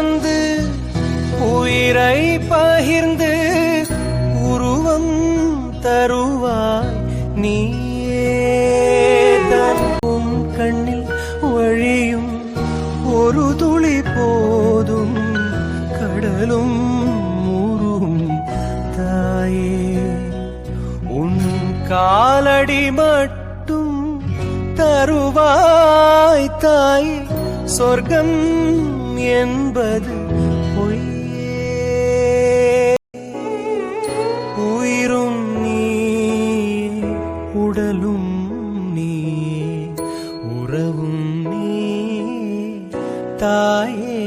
வந்து உயிரை பகிர்ந்து உருவம் தருவாய் நீயேதான். உன் கண்ணில் வழியும் ஒரு துளி போதும் கடலும் ஊரும் தாயே. உன் காலடி மட்டும் தருவாய் தாயே. சொர்க்கம் என்பது பொய்யே. உயிரும் நீ உடலும் நீ உறவும் நீ தாயே.